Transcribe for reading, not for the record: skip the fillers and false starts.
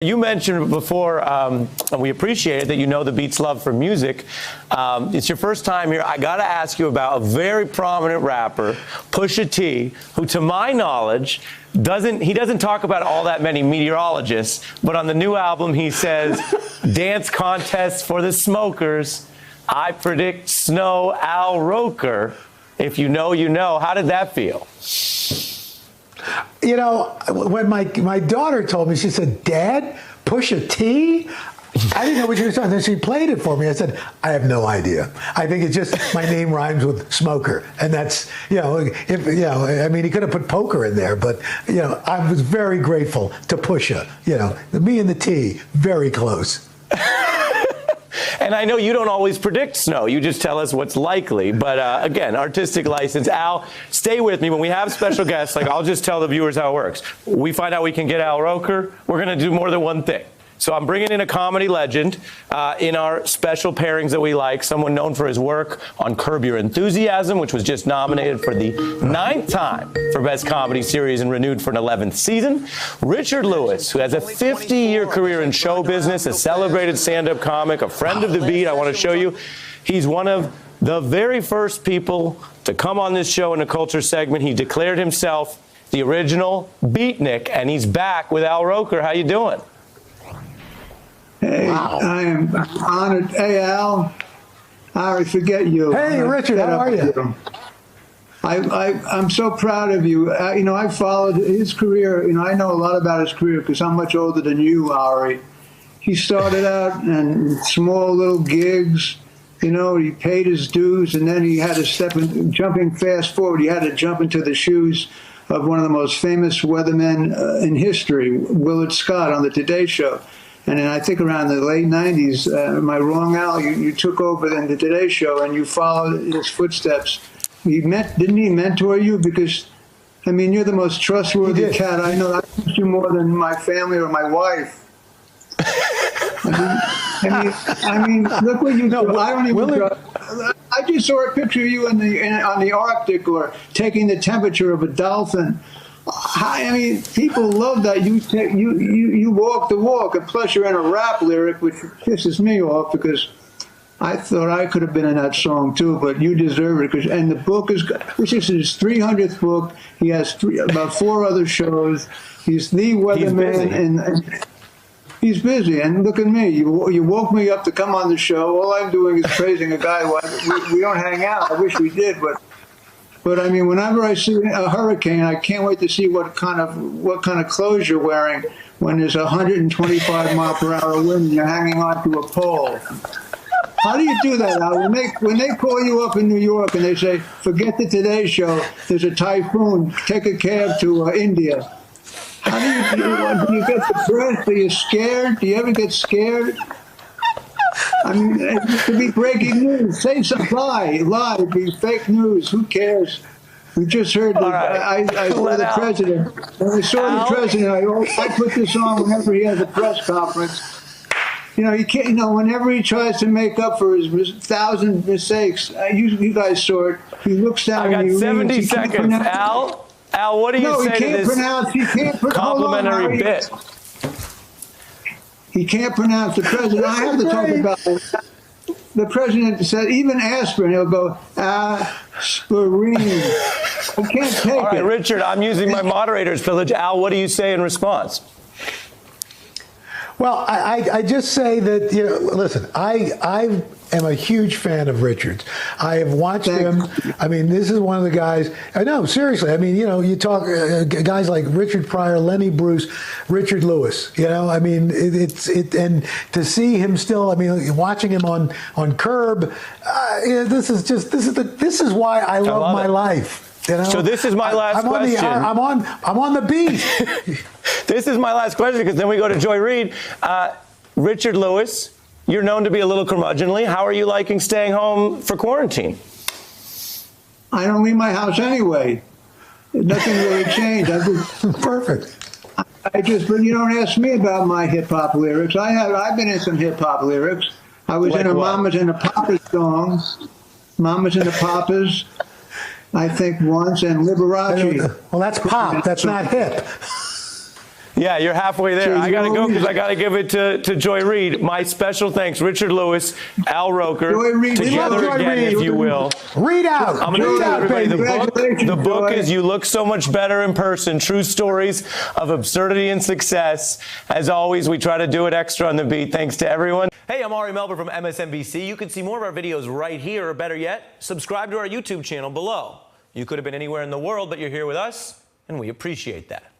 You mentioned before, and we appreciate it, that you know the Beats love for music. It's your first time here. I got to ask you about a very prominent rapper, Pusha T, who, to my knowledge, doesn't talk about all that many meteorologists, but on the new album he says, dance contests for the smokers. I predict snow, Al Roker. If you know, you know. How did that feel? You know, when my daughter told me, she said, "Dad, Pusha T?" I didn't know what you were talking about. Then she played it for me. I said, "I have no idea. I think it's just my name rhymes with smoker." And that's, I mean, he could have put poker in there, but, I was very grateful to Pusha. Me and the T, very close. And I know you don't always predict snow. You just tell us what's likely. But again, artistic license. Al, stay with me. When we have special guests, I'll just tell the viewers how it works. We find out we can get Al Roker. We're going to do more than one thing. So I'm bringing in a comedy legend in our special pairings that we like, someone known for his work on Curb Your Enthusiasm, which was just nominated for the 9th time for Best Comedy Series and renewed for an 11th season. Richard Lewis, who has a 50-year career in show business, a celebrated stand-up comic, a friend of the beat. I want to show you. He's one of the very first people to come on this show in a culture segment. He declared himself the original beatnik, and he's back with Al Roker. How you doing? Hey, wow. I am honored. Hey, Al, Ari, forget you. Hey, Richard, how are you? I'm so proud of you. I followed his career. I know a lot about his career because I'm much older than you, Ari. He started out in small little gigs. He paid his dues, and then he had to jumping fast forward, he had to jump into the shoes of one of the most famous weathermen in history, Willard Scott, on the Today Show. And then I think around the late 90s, am I wrong, Al? You took over in the Today Show and you followed his footsteps. Didn't he mentor you? Because, you're the most trustworthy cat I know. I trust you more than my family or my wife. Look what you do. I don't even I just saw a picture of you on the Arctic or taking the temperature of a dolphin. People love that you walk the walk, and plus you're in a rap lyric, which pisses me off because I thought I could have been in that song too, but you deserve it. And the book this is his 300th book. He has about 4 other shows. He's the weatherman, and he's busy. And look at me. You woke me up to come on the show. All I'm doing is praising a guy. We don't hang out. I wish we did, but whenever I see a hurricane, I can't wait to see what kind of clothes you're wearing when there's 125 mile per hour wind and you're hanging onto a pole. How do you do that, Al? When they call you up in New York and they say, "Forget the Today Show, there's a typhoon, take a cab to India." How do you get depressed? Are you scared? Do you ever get scared? It could be breaking news. Say something. Lie. It'd be fake news. Who cares? We just heard that. Right. I saw the president. When I saw the president, I put this on whenever he has a press conference. He can't. Whenever he tries to make up for his 1,000 mistakes, you guys saw it. He looks down. I got 70 seconds. Al, what do you say to this he can't complimentary bit? He can't pronounce the president. I have to talk about it. The president said, even aspirin, he'll go, aspirin. I can't take it. All right, Richard, I'm using my moderator's privilege. Al, what do you say in response? Well, I just say that, listen, I am a huge fan of Richard's. I have watched him. This is one of the guys. I know, seriously. You talk guys like Richard Pryor, Lenny Bruce, Richard Lewis. And to see him still. Watching him on Curb. This is why I love my life. So this is my last question. I'm on the beat. This is my last question because then we go to Joy Reid. Richard Lewis, you're known to be a little curmudgeonly. How are you liking staying home for quarantine? I don't leave my house anyway. Nothing really changed. Perfect. But you don't ask me about my hip hop lyrics. I've been in some hip hop lyrics. I was in a Mamas and the Papas song. Mamas and the Papas. I think once, and Liberace. Well, that's pop. That's not hip. Yeah, you're halfway there. I got to go because I got to give it to Joy Reid. My special thanks, Richard Lewis, Al Roker, Joy Reid, together Joy again, Reid. if you will. Read out. I'm going to Read tell out, everybody baby. the book Joy. is You Look So Much Better in Person, True Stories of Absurdity and Success. As always, we try to do it extra on the beat. Thanks to everyone. Hey, I'm Ari Melber from MSNBC. You can see more of our videos right here, or better yet, subscribe to our YouTube channel below. You could have been anywhere in the world, but you're here with us, and we appreciate that.